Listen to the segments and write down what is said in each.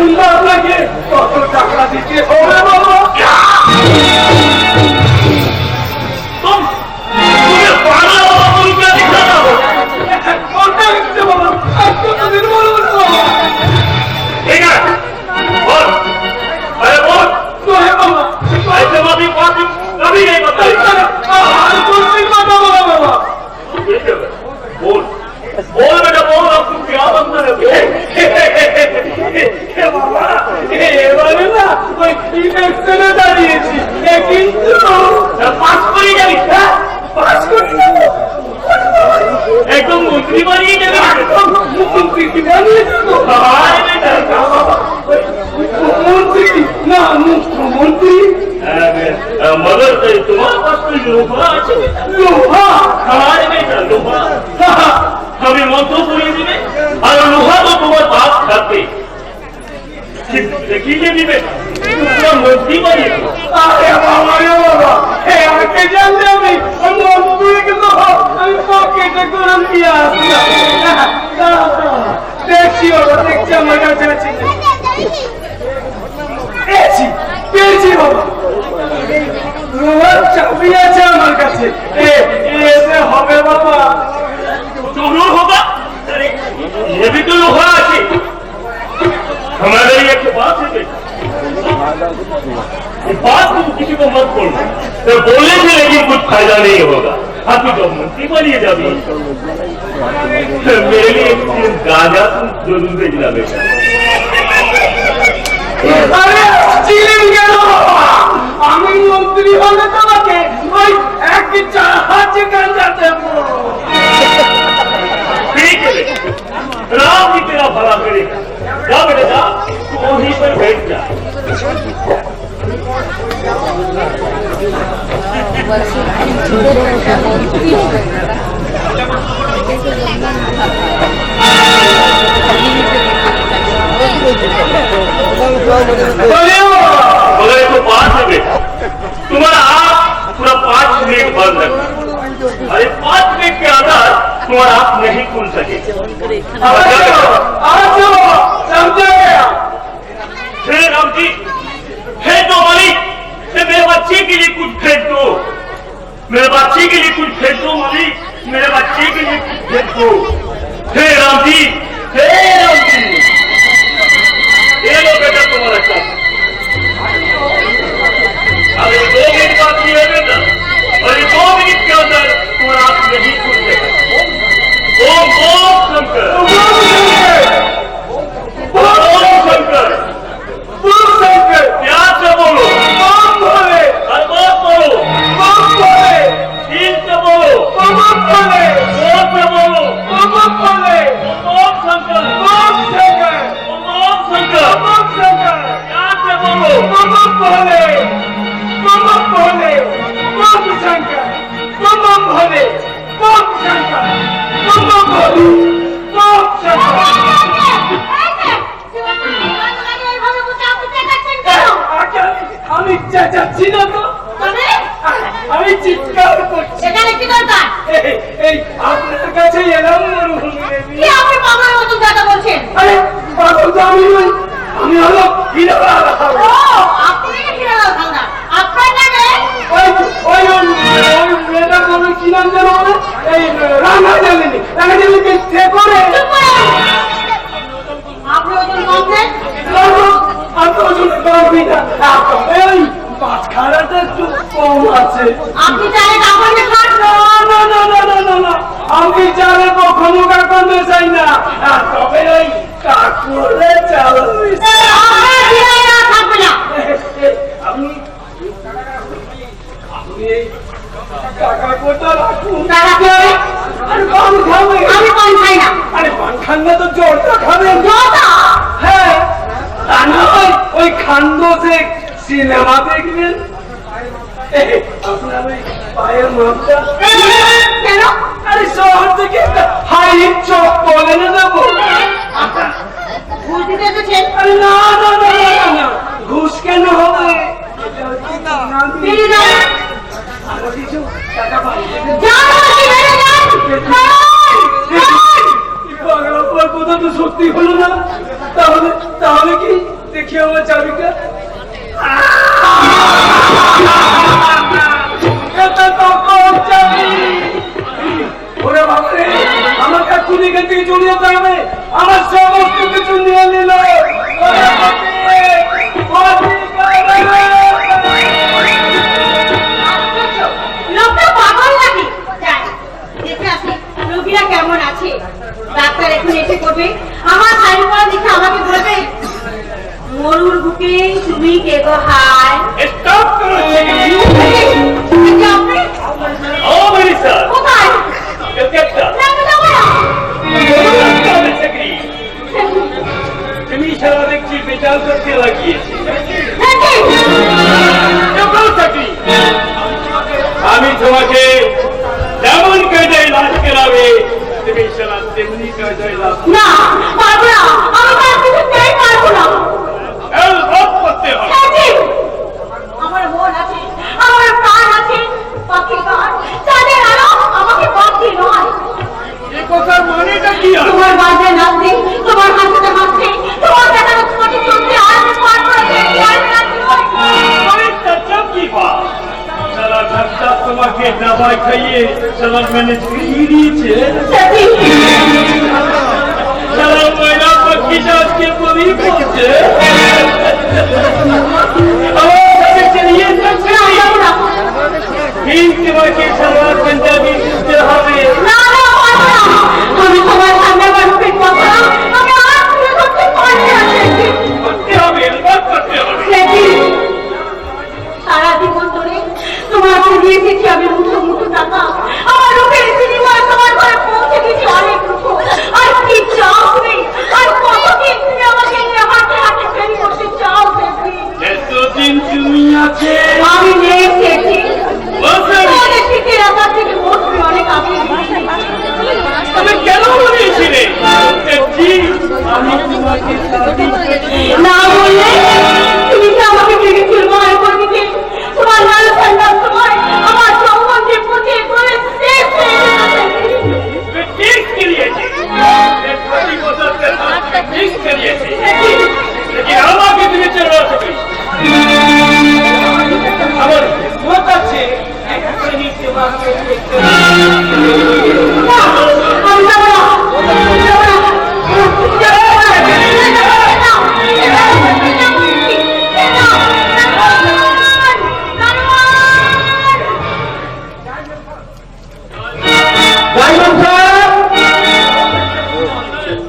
শুনবো আপনাকে কত টাকা দিতে হবে বাবা। এবারে না ওই ইলেকশনে দাঁড়িয়েছি কিন্তু পাস করে যাবি। পাস করে যাবো একদম মন্ত্রী বানিয়ে যাবে। মন্ত্রী কি বানিয়ে যাবো? মন্ত্রী না মুখ্যমন্ত্রী। मगर तुम्हारे पास कोई लोहा আছে? লোহা? হ্যাঁ বেটা লোহা। আমি মন্ত্র পড়িয়ে দিবে আর লোহা তো তোমার পাস থাকবে। দেখিয়ে দিবে তোমার মন্ত্রী বানিয়ে। আরে বাবা রে বাবা, আমাকে জানলে আমি মন্ত্রীকে তো আমি পকেটে করে নিয়ে আসলাম। দেখছি বাবা, দেখছি আমার কাছে আছে। পেয়েছি বাবা, লোহার চাবি আছে আমার কাছে। এসে হবে বাবা। জরুর होगा ये भी तो लोहा আছে। हमारे लिए एक बात है बेटा, बात तुम किसी को मत बोलना, तो बोलने से लेकिन कुछ फायदा नहीं होगा। आप तो मंत्री बनिए जाबी। मेरे लिए एक गाजा तुम जरूर भेजना बेटा। अरे চিলেন কেন বাবা? আমি মন্ত্রী হলে তোমাকে ওই এক জাহাজে গাঁজা দেব। ठीक है राम जी तेरा भला करेगा। जा बेटा जा, तू वहीं पर बैठ जा। मगर तो बात है बेटा, तुम्हारा आँख पूरा 5 मिनट बंद रखना। अरे 5 मिनट के अंदर तुम्हारा आँख नहीं खुल सके। समझा गया? हे राम जी, हे दो मालिक, मेरे बच्चे के लिए कुछ भेज दो। मेरे बच्चे के लिए कुछ भेज दो मालिक, मेरे बच्चे के लिए कुछ भेज दो। हे राम जी, हे राम जी, ये लो बेटा तुम्हारा चाप। अरे 2 मिनट बाकी है बेटा, और ये 2 मिनट के अंदर तुम्हारा आँख नहीं खुल सकेगा। ओम ओम शंकर, ओम शंकर, ओम शंकर। प्यार से बोलो ओम भोले। और मत बोलो ओम भोले। दिल से बोलो ओम भोले। जोर से बोलो ओम भोले। ओम शंकर, ओम शंकर, ओम शंकर, ओम शंकर। प्यार से बोलो ओम भोले, ओम भोले, ओम शंकर, ओम भोले, ओम शंकर, ओम भोले, ओम शंकर। আমি চেঁচাচ্ছি না তো, আমি চিৎকার করছি। এখানে কি দরকার? এই আপনার কাছে এলাম। কি আপনি পাগলের মতো কথা বলছেন? আরে পাগল তো আমি নই, আমি হলো হিরালাল। ও আপনি হিরালাল হালদার। আপনার নামে ওই মেয়েটা বলে কি নাম যেন বলে, এই রাঙা জানেনি, রাঙা জানেনি সে করে। আপনি ওজন কমছেন? আমি ওজন কমবি না, এই পাখারাটা একটু কম আছে। আপনি চাইলে কাপড়ে খান। না না না না না না, আমি চালে কখনো কাকন্দে চাই না। তবে ওই কাকুরে চাল থাকবে না। আপনি এই টাকা কোটা রাখুন। টাকা কি হবে? আরে পান খাবে? আমি পান খাই না। আরে পান খান না তো জলটা খাবেন। জলটা? হ্যাঁ, তা না ওই খান্ড যে সিনেমা দেখবেন। আপনার ওই পায়ের মাপটা কেন? আরে শহর থেকে হাইট চক বলে না যাবো। ঘুষ দিতে এসেছেন? আরে না না না না না, ঘুষ কেন হবে? বেরিয়ে যান। আরো কিছু টাকা পাইয়ে যান, বেরিয়ে যান। পাগলা পর কথা তো সত্যি হলো না। তাহলে তাহলে কি লাগিয়েছে। দেখি, কেবল থাকি আমি তোমাকে যেমন কায়দায় লাশ কেলাবে তুমি সারা তেমনি কায়দায় লাশ না, পারবো না, আমি তার কিছুতেই পারবো না। রদ করতে হবে। দেখি, আমার মন আছে, আমার প্রাণ আছে, পাখি গান, চাঁদের আলো আমাকে বাঁধতে নয়। এ কথার মানেটা কি আছে? তোমার বাজে নাচতে, তোমার হাসতে হাসতে, তোমার দেখানো তোমাকে চলতে আর পারবো না, দেখি আর রাজি নয়। অনেকটা চাপি পা সারা ঢাকটা তোমাকে দাবাই খাইয়ে সারা ম্যানেজ করিয়ে দিয়েছে। দেখি, সারা ময়না পাখি আজকে বলি করছে আমার সাথে চালিয়ে যাচ্ছে। না, যাবো না। ঠিক তোমাকে সারা পাঞ্জাবি দিতে হবে। না, না, পারবো না। আমি তোমার সামনে আমার রূপের কথা, আমি আর তুলে ধরতে পারছি না, দেখি। করতে হবে, রদ করতে হবে। দেখি, সারা জীবন ধরে তোমাকে দিয়ে এসেছি আমি মুঠো মুঠো টাকা, আমার রূপের বিনিময়ে তোমার ঘরে পৌঁছে গেছি অনেক দুঃখ। আর কি চাও তুমি? আর কতদিন তুমি আমাকে নিয়ে হাতে হাতে ফেরি করতে চাও? দেখি, এতদিন তুমি আছে আমি নেই দেখি, বসে তোমাদের থেকে রাখার থেকে বসবে অনেক আগে। তুমি কেন বলেছিলে যে জি, আমি তোমাকে শাদি না বললে তুমি কি আমাকে ভেঙে ফেলবো আর করে দিতে? তোমার লাল ঠান্ডার সময় আমার সম্বন্ধে পচে করে শেষ হয়ে গেছে। তুমি ঠিক করিয়েছি। এই 20 বছর ঠিক করিয়েছি। লেকিন আমাকে তুমি চেনো তুমি আমার মত আছে একখানি তোমাকে দেখতে আমি যাবো না, যাবো না,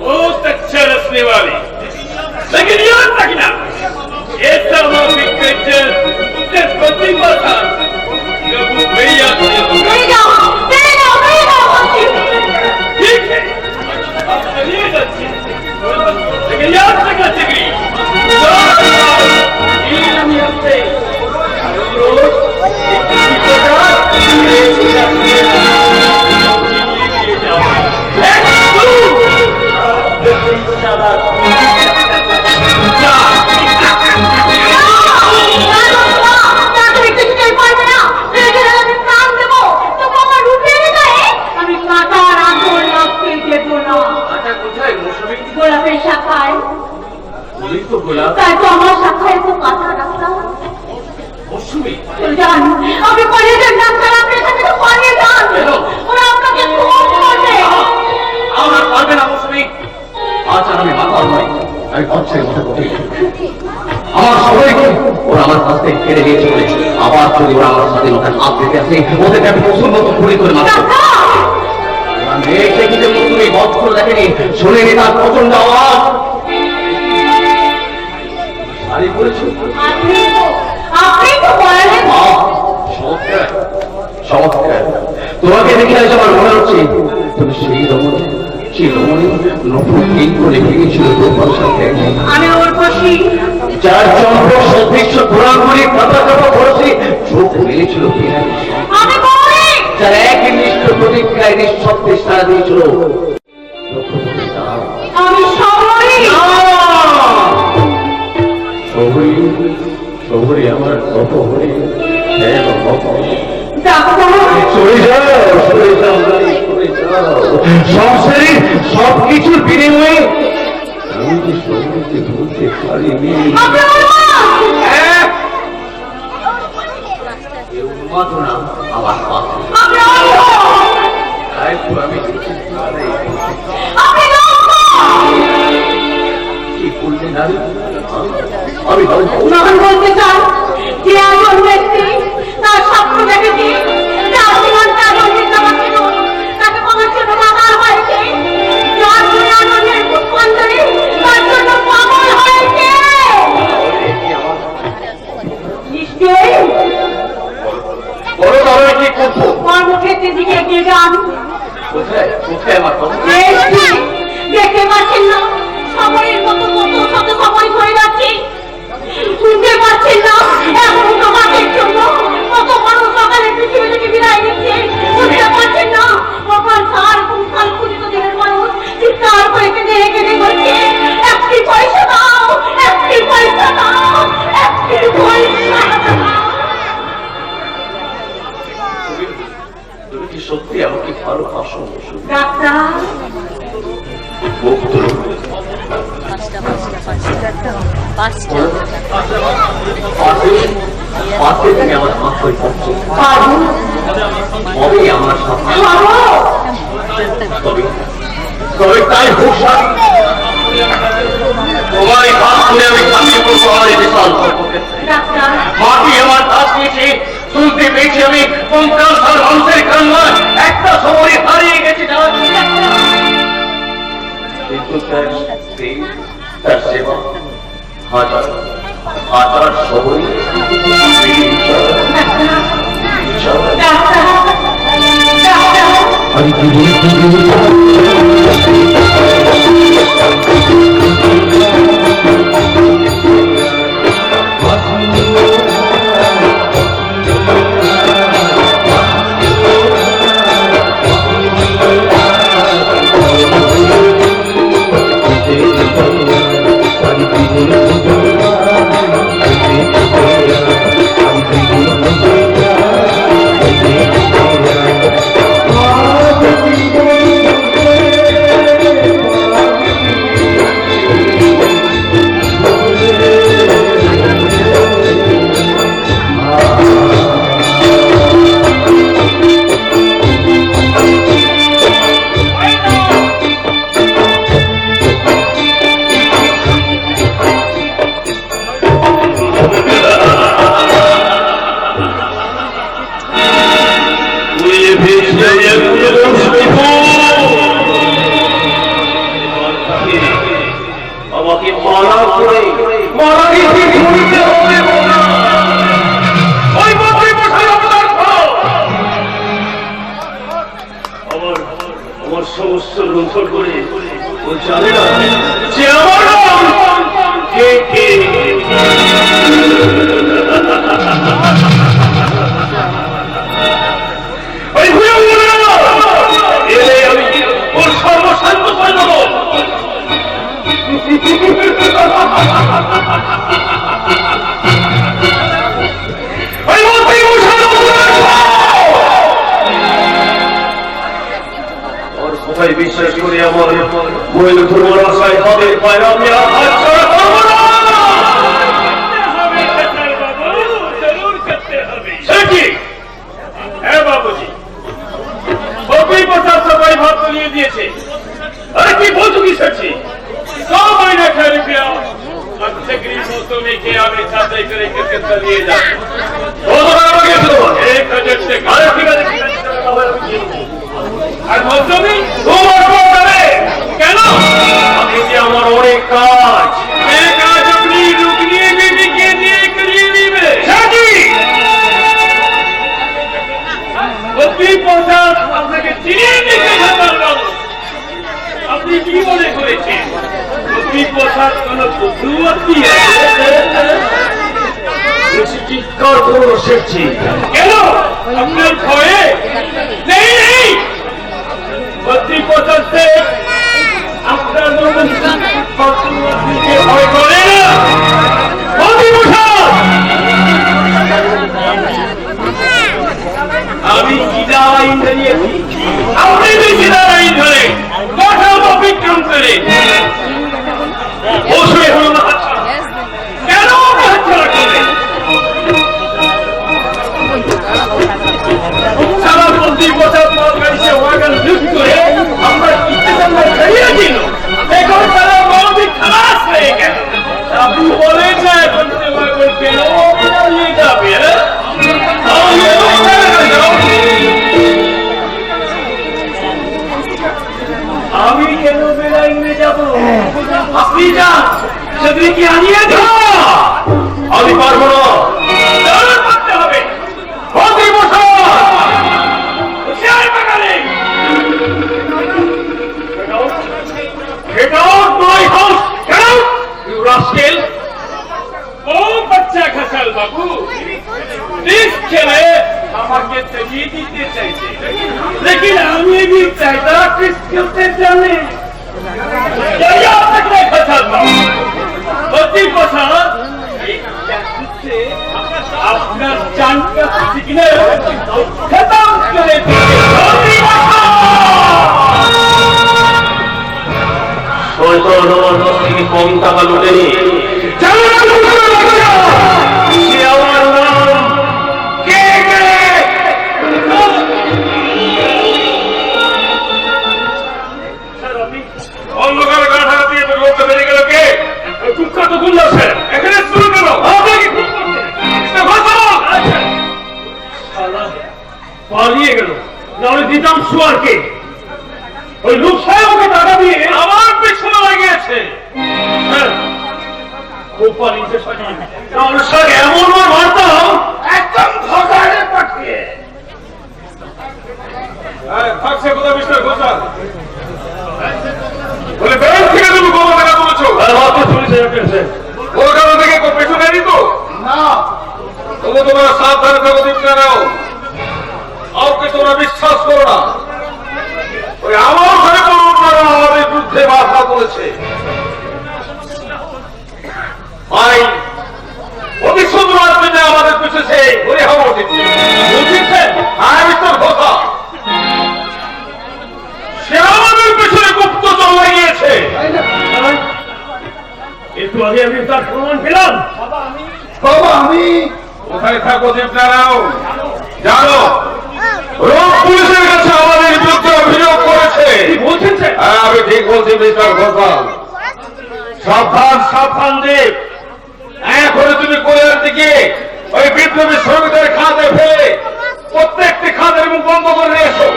बहुत अच्छा रखने वाले, लेकिन याद रखना ऐसा मौके उससे प्रतिभा था जब वो भैया বেরিয়ে যাও, বেরিয়ে যাও, বেরিয়ে যাও বলছি। ठीक है आप चलिए जाइए, लेकिन याद रखना चाहिए আমি কাঁটার আঁচল রাখতে দেবো না। আচ্ছা কোথায় মৌসুমী গোলাপের শাখায়, বলি তো গোলাপ তাই তো আমার শাখায় তো কাঁটা রাখলাম। মৌসুমী যান, আপনি কলেজের ডাক্তার, আপনি এখান থেকে পালিয়ে যান। ওরা আপনাকে খুন করবে। আমার পারবে না মৌসুমী। আজ আর আমি মাতাল নই, আমি বাচ্চার মতো করি। আমার সবাইকে ওরা আমার কাছ থেকে কেড়ে নিয়েছে বলে আবার যদি ওরা আমার স্বাধীনতার হাত দিতে আসে ওদেরকে আমি পশুর মতো গুলি করে মারব। ডাক্তার! ওরা মেয়েকে কিন্তু তুমি বধ করে দেখেনি, শুনেনি তার প্রচন্ড আওয়াজ। শাড়ি পরেছো? আপনি তো বলেন আহ, চমৎকার চমৎকার। তোমাকে দেখে আজ আমার মনে হচ্ছে তুমি সেই রমণী নতুন দিন করে ভেঙেছিল তোমার সাথে। আমি ওর বসি। যার চন্দ্র সদৃশ্য ঘোরাঘুরি কাঁপা কাঁপা বসে চোখ মেলেছিল আমি বলি যার এক নিষ্ঠ প্রতিক্রিয়ায় নিঃশব্দে সারা দিয়েছিল। আমি সবাই শহরে আমার গপ হরে ডাক্তার চলে যাও চলে যাও চলে যাও। সংসারে সবকিছুর বিনিময়ে আমি যে শহরকে বলতে পারিনি। আপনি বলুন। উন্মাদনা আমার পাশে আপনি বলুন। তাই তো আমি আপনি কি করলে নারী আমি যখন বলতে চান যে একজন ব্যক্তি তার স্বপ্ন দেখেছে তার জীবন তার অন্যের আমাকে তাকে আমার জন্য মাতাল হয়েছে, যার জন্য আনন্দের পুষ্পাঞ্জলি তার জন্য পাগল হয়েছে। নিশ্চয়ই বড় বড় কি করবো? কর্মক্ষেত্রের দিকে এগিয়ে যান। কোথায় কোথায় আমার কথা? দেখতে পাচ্ছেন না সময়ের মতো কত শত সময় ধরে যাচ্ছে, শুনতে পাচ্ছেন না এমন তোমাদের জন্য কত মানুষ সকালে পৃথিবী থেকে বিদায় নিচ্ছে বুঝতে পারছেন না কখন সার কোন সাল খুঁজিত দিনের মানুষ চিৎকার করে কেঁদে কেঁদে বলছে একটি পয়সা দাও একটি পয়সা দাও একটি পয়সা দাও। তুমি কি সত্যি আমাকে ভালোবাসো? ডাক্তার তুমি আমার মাফ করে পাচ্ছো বাবু তবে আমার সাথে বাবু তবে তাই হোক স্বামী, তোমার এই হাত ধরে আমি কাছে করবো আমার এই বিশাল সম্পর্কে। ডাক্তার মাটি আমার হাত দিয়েছে, শুনতে পেয়েছি আমি 50 সাল মানুষের কান্না একটা সময় হারিয়ে গেছে কিন্তু তার সেবা হাজার হাজার সময় আমি আমাকে মারা করে মারা গেছে ঘুরতে হবে ওই মন্ত্রী মশাই অবদান আমার আমার সমস্ত লুণ্ঠন করে ও জানে না যে আমার কে কে ওই ভুলে এলে আমি ওর সর্বশান্ত করে দেবো বিশ্বাস করে আমার বইল ধর্ম আশায় হবে পায় আমি হাত ছাড়া করবো না বাবুজি সবই বছর সবাই ভাব তুলিয়ে দিয়েছে अरे की बोल चुकी सच्ची 100 महीने का रुपया अच्छे गरीबों तो में के आगे छाते करे करके चलिए जा वो तो आगे तो 1000 से अरे ठीक है আর মজদুরি তোমার করে কেন আমি যে আমার অনেক কাজ এই কাজ আপনি রুগনিয়ে বিবিকে দিয়ে করিয়ে দিবে সাজি আপনি পোশাক আপনাকে চিনিয়ে দিতে পারবেন আপনি কি মনে করেছেন আপনি পোশাক কোন বুদ্ধি আছে চিৎকার করে বসেছি কেন আপনার ভয়ে নেই নেই বদ্রি পোশাক সে আপনার মতন বদ্রিকে ভয় করে না বদ্রি পোশাক আমি কিনা আইন ধরিয়েছি আপনি কিনা আইন ধরে বিক্রম করে বসে হল না কেন হাতছাড়া করে সারা মন্ত্রী বছর পর গাড়িতে ওয়াগন লুট করে আমরা ইচ্ছে দাঁড়িয়ে দিল এখন তারা মন্ত্রী খালাস হয়ে গেল ছেলে আমাকে তেলিয়ে দিতে চাইছে, लेकिन আমি भी चाहता किस करते जाने या तक मैं खचाता बच्ची কথা আপনার চানটা সিগন্যাল খতম করে শয়তান আমার কাছ থেকে কম টাকা লুটেনি। সে আমার নাম কে কে অন্ধকারে গাঁঠা দিয়ে তো লোকটা বেরিয়ে গেল কে? কুখ্যাত গুন্ডা স্যার এখানে শুরু করো আপনাকে খুব পালিয়ে গেল, নাহলে দিতাম সুয়ারকে। ওই লোক সাহেবকে টাকা দিয়ে আমার পেছনে লাগিয়েছে। খুব পালিয়েছে তাহলে স্যার এমন মারতাম একদম ধকারে পাঠিয়ে। থাকছে কোথায় মিস্টার ঘোষাল? বলে ব্যাংক থেকে তুমি কত টাকা তুলেছো? কলকাতা থেকে পেছনে নি তো না, তবু তোমরা সাবধানে থাকো দীপনারাও। কাউকে তোমরা বিশ্বাস করো না। ওই আমার ঘরে পড়ুনরা আমাদের বিরুদ্ধে বাধা করেছে। ভাই প্রতিশোধ নেওয়ার জন্য আমাদের পিছিয়ে ঘুরে হওয়া উচিত। হ্যাঁ মিস্টার ঘোষা, সে আমাদের পিছনে গুপ্তচর লাগিয়েছে। একটু আগে আমি তার প্রমাণ পেলাম। বাবা আমি কোথায় থাকো দীপনারাও জানো? রোগ পুলিশের কাছে আমাদের বিরুদ্ধে অভিযোগ করেছে। বলছেন হ্যাঁ আমি ঠিক বলছি মিস্টার ঘোষাল। সাবধান সাবধান দেব, এখন তুমি কোরিয়ার দিকে ওই বিপ্লবী শ্রমিকদের খাতে ফেলে প্রত্যেকটি খাতের মুখ বন্ধ করে এসো।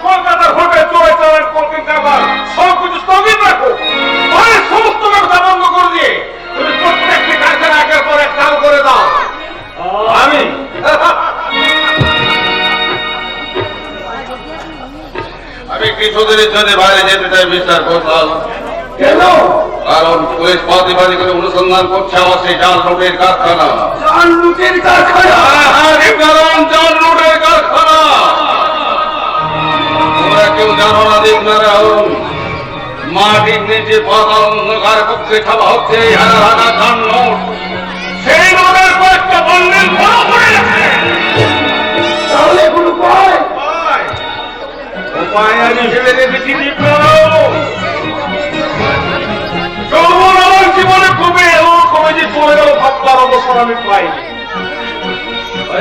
কলকাতার হোটেল চলে চলেন কলকাতা আবার সব কিছু স্থগিত রাখো। সমস্ত ব্যবসা বন্ধ করে দিয়ে তুমি প্রত্যেকটি কারখানা একের পর এক চালু করে দাও। আমি কিছুদিনের জন্য বাইরে যেতে চাই মিস্টার ঘোষাল। কেন? কারণ পুলিশ বাদী করে অনুসন্ধান করছে আমার সেই জাল নোটের কারখানা। জাল নোটের কারখানা? কারণ জাল নোটের কারখানা তোমরা কেউ জানো না দীপনারাও। মাটির নিচে পাতাল অন্ধকার পক্ষে ছাপা হচ্ছে হাজার হাজার জাল নোট। সেই নোটের কয়েকটা বন্ডেল বড় করে রাখে। তাহলে কোন উপায়? উপায় আমি ভেবে দেখেছি দীপনারাও। আমার জীবনে কমে কমে যে চলে গেল ভাববার অবসর আমি পাই।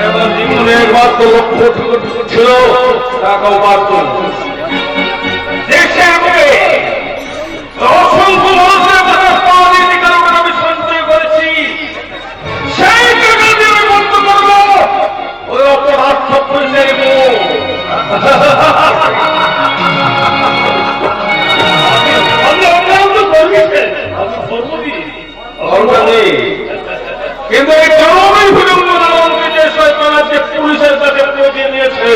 আমার জীবনে একমাত্র লক্ষ্য ছিল টাকা উপার্জন। দেশের মুখে অসংখ্য মানুষের কাছে আমি সঞ্চয় করেছি। সেই টাকা দিয়ে আমি বন্ধ করবো ওই অপরাধ সব পরিচয় দেব। কিন্তু এই জনগণই বিলম্ব যে শয়তানকে পুলিশের কাছে পৌঁছে দিয়েছে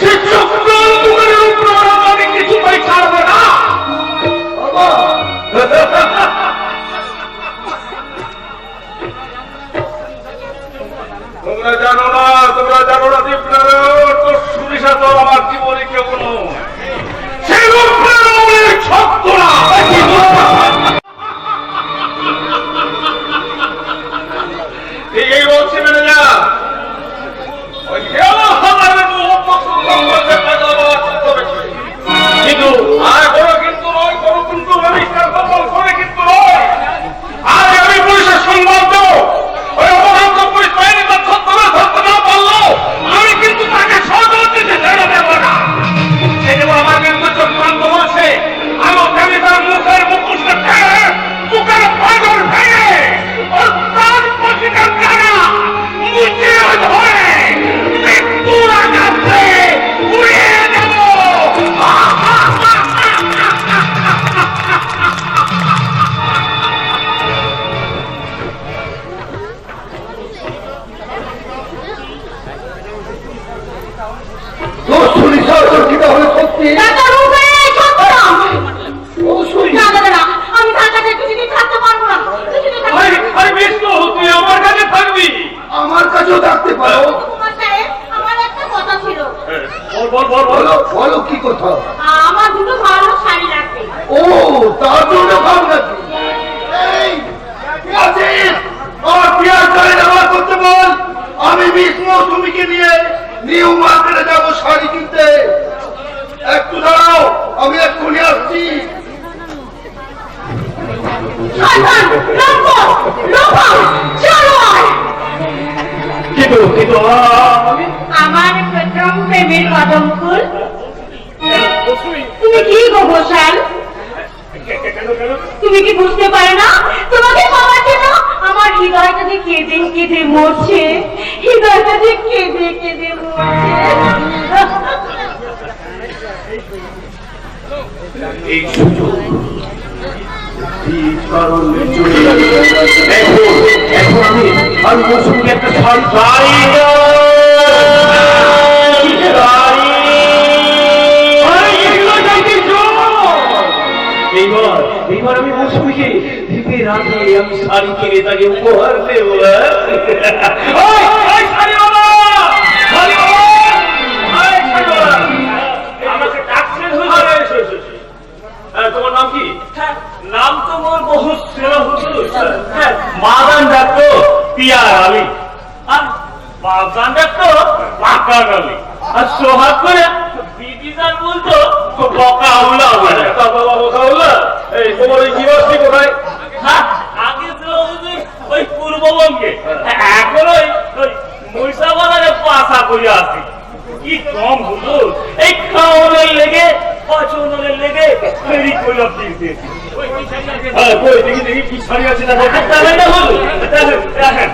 সে চক্রান্ত করে আমি কিছু পাই ছাড়বে না। তোমরা জানো না দীপনারাও তোর সুরিশা তোর আমার জীবনে কেউ নয়। সেই শব্দ না এই বলছি মেনে যা। কিন্তু আর বড় কিন্তু নয়, বড় কিন্তু কিন্তু নয়। আর আমি পুলিশের সংবাদ দেবো ওই অপরাধ পুলিশ বাহিনী তার ধরতে না পারলো আমি কিন্তু তাকে সহযোগ দিতে ছেড়ে দেবো না। সে যেমন আমার বিরুদ্ধে চক্রান্ত করেছে আমি তার মুখের মুখোশটা ছেড়ে মুখের পাগল ভেঙে ওর প্রাণ প্রতিকার জানা কোথাও? আমার দুটো ভালো শাড়ি লাগবে। ও, তার জন্য খাও নাকি? এই, কে আছিস? আমার পিয়ার শাড়ি ব্যবহার করতে বল। আমি বিষ্ণু তুমিকে নিয়ে নিউ মার্কেটে যাবো শাড়ি কিনতে। একটু দাঁড়াও, আমি এক্ষুনি আসছি। শয়তান, লম্পট, লোফার, জানোয়ার। কিন্তু আমি আমার প্রথম প্রেমের কদম ফুল। তুমি কি গো ঘোষাল? তুমি কি বুঝতে পারো না? তোমাকে পাওয়ার জন্য আমার হৃদয়টা যে কেঁদে কেঁদে মরছে, হৃদয়টা যে কেঁদে কেঁদে মরছে। এই সুযোগ কারণে চলে এখন আমি মৌসুমকে একটা শাড়ি এইবার আমি মৌসুমীকে দিতে রাতে আমি শাড়ি কিনে তাকে উপহার দেবো। আমাকে ডাকছেন তোমার নাম কি? নাম তো মোর বহু সেরা হুজুর। মাদান ডাকতো পিয়ার আলী, আর বাজান ডাকতো বাকার আলী, আর সোহাগ করে বিবিজান বলতো বকাউলা। বকাউলা এই তোমার ওই নিবাসী কোথায়? আগে ছিল হুজুর ওই পূর্ববঙ্গে, এখন ওই মহিষাবাজারে পাশা করে আসি। কি কম হুজুর, এই খাওয়ানোর লেগে পছন্দের লেগে ফেরি করলাম দিয়েছি। দেখি দেখি কি শাড়ি আছে না দেখেন না হুজুর, দেখেন দেখেন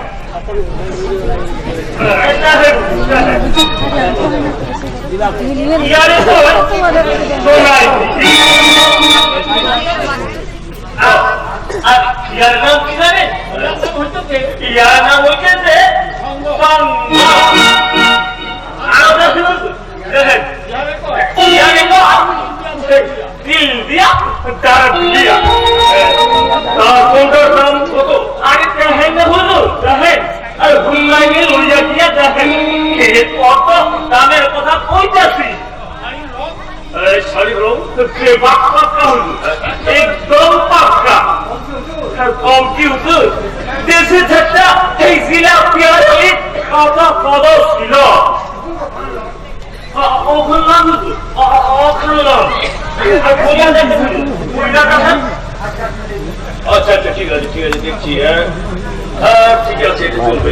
ইয়ারে সোনাই আর ইয়ার নাম কি জানেন? ইয়ার নাম হইতেছে দিল দিয়া তার দিয়া তার কোনটার দাম কত? আরে দেখেন না হলো দেখেন, আর ভুল্লাই গিয়ে লইয়া দিয়া দেখেন কত দামের কথা কইতাছি। শাড়ির রং পাক্কা হল, একদম পাক্কা। কম কি হতো দেশে থাকতা এই জিলা পিয়ারি কথা কদ ছিল। আচ্ছা আচ্ছা ঠিক আছে ঠিক আছে দেখছি। হ্যাঁ ঠিক আছে এটা চলবে।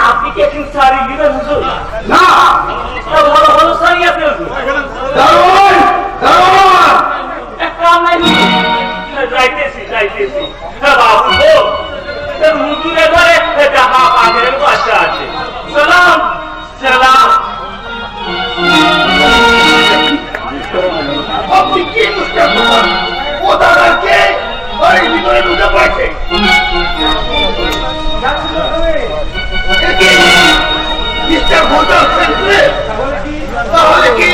আপনি কি একটু শাড়ি দিবেন হুজুর? না, ভালো ভালো শাড়ি আছে হুজুর। এক কাম নাই যাইতেছি যাইতেছি। বাবু হুজুরের ঘরে টাকা পাখির বাচ্চা আছে। সালাম সালাম। আপনি কি বুঝতে পারছেন? ও দাদাকে বাড়ির ভিতরে ঢুকে পড়েছে। তাহলে কি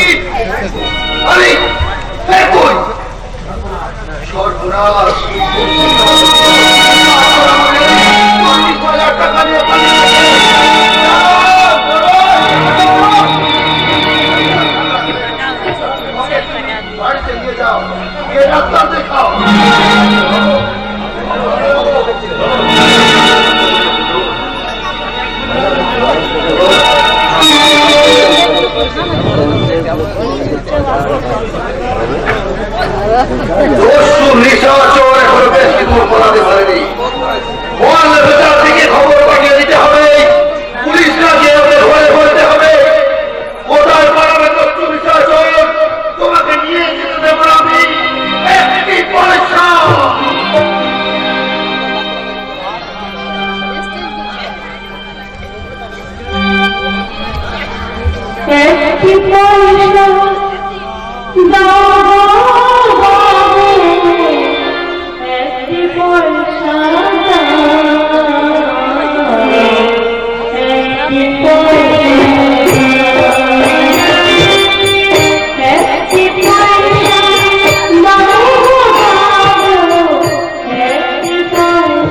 আরে কই সর্বনাশ, টাকা নিয়ে বাড়িতে নিয়ে যাও, গিয়ে ডাক্তার দেখাও। খবর পাঠিয়ে দিতে হবে, পুলিশ না গিয়ে ধরে ধরতে হবে। কোথায় পালাবে তোমাকে নিয়ে যেতে দেবো আমি। একটি পয়সা একটি পয়সা দাও বাবু, একটি পয়সা দাও, একটি পয়সা, একটি পয়সা দাও বাবু, একটি পয়সা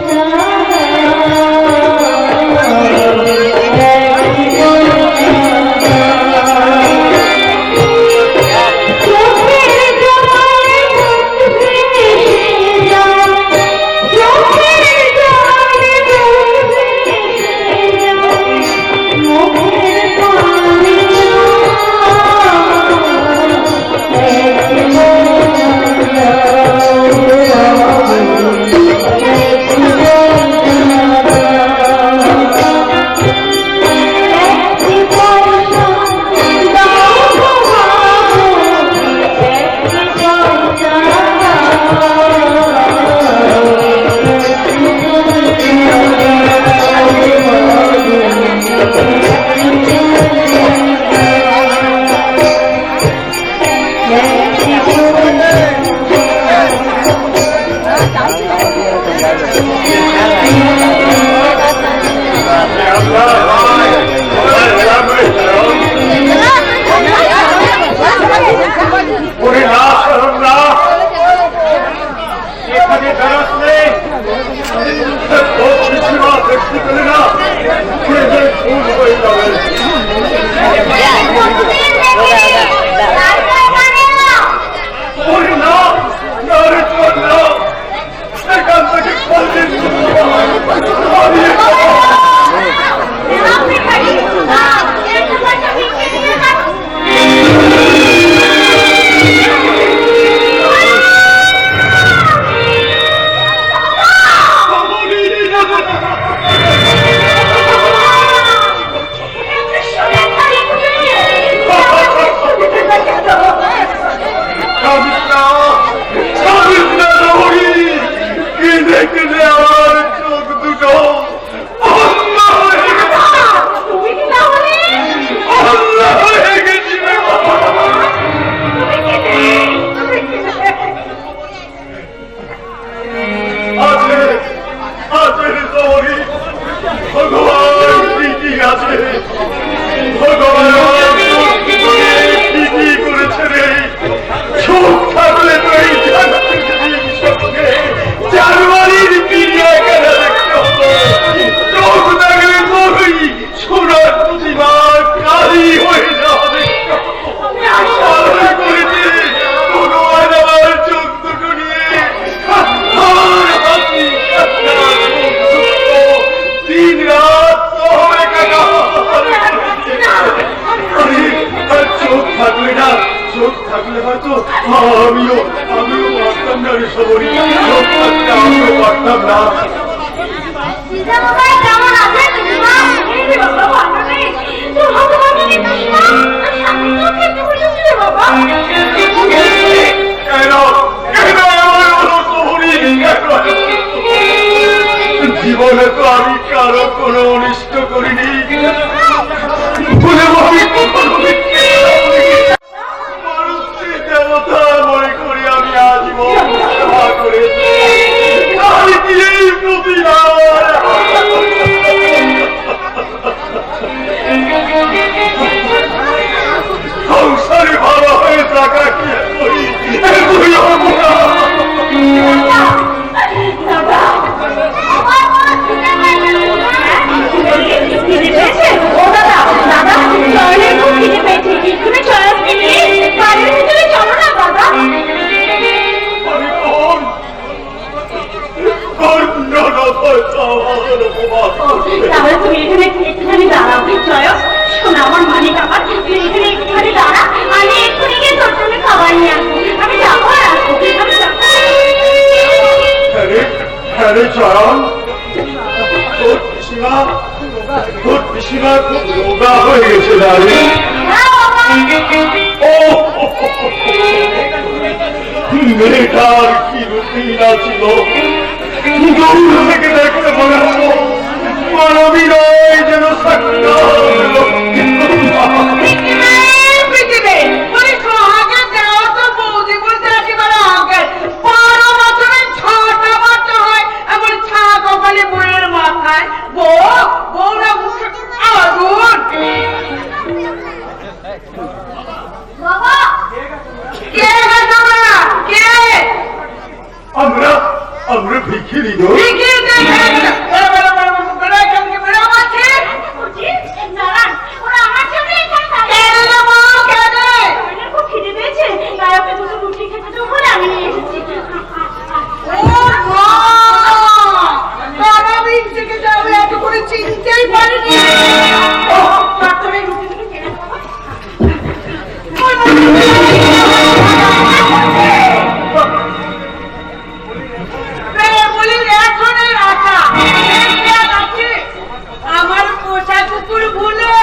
জীবনে তো আমি কারো কোনো অনিষ্ট করিনি, মানুষের দেবতা মনে করি আমি আজীবন সেবা করেছি। আমি দিয়েই প্রতিবার সংসারে ভালো হয়ে থাকা কি করি তাহলে তুমি এখানে একটুখানি দাঁড়াও জয়, শোনা আমার মানিক আমার, তুই এখানে একটুখানি দাঁড়া, আমি এক্ষুনি গিয়ে তোর জন্য খাবার নিয়ে আসবো। আমি যাবো আর আসবো, আমি যাবো। হ্যাঁ চরণ, তোর পিসিমা খুব রোগা হয়ে গেছে দাঁড়িয়ে। মেয়েটার কি রুটিনা ছিল, দূর থেকে দেখতে মনে হলো মানবী নয়, যেন সাক্ষাৎ লক্ষ্মী। বাবা কে গো তোমরা কে আমরা আমরা ভিখিরি গো। ভিখিরি দেখে বড় এখান থেকে বড় আছে দাঁড়ান ওরা আমার সামনে এখানে কেন না মা কেন আমার খুব খিদে পেয়েছে তাই আপনি দুটো রুটি খেতে তো বলে আমি নিয়ে এসেছি ও মা বাবা বিন থেকে যাবে এত করে চিনতেই পারিনি ও তাড়াতাড়ি রুটি দুটো খেয়ে আমার পোষা কুকুর ভুলো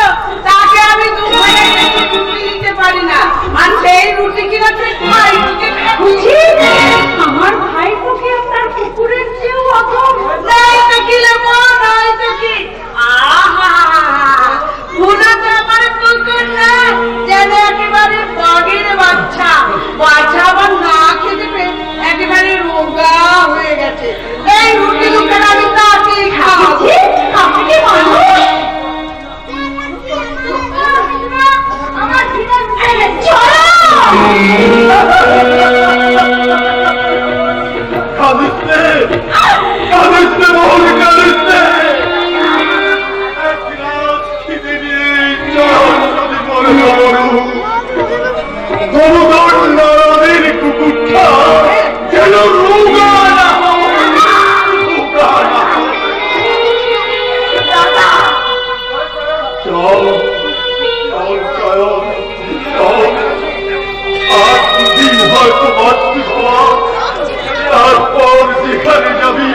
তাকে আমি দুপুরে রুটি দিতে পারি না আর সেই রুটি কিনা তুই খাই বুঝি আমার ভাই তোকে আপনার কুকুরের চেয়েও অধম নাই তো কি লেবো নাই তো কি আহা ভুলো তো আমার কুকুর না যেন একেবারে বাঘের বাচ্চা বাচ্চা আবার না খেতে পেয়ে একেবারে রোগা হয়ে গেছে এই রুটি দুটো আমি তাকে খাওয়াবো আপনি কি মানুষ আমার কাঁদিসনে কাঁদিসনে মোহন কাঁদিসনে খিদে নিয়ে যদি মরে মরু গরুদর নরদের কুকুরটা যেন রোগা না হয়, রোগা না হয়। চল চল চল চল আর দুদিন হয়তো বাঁচবি বাবা। তারপর যেখানে যাবি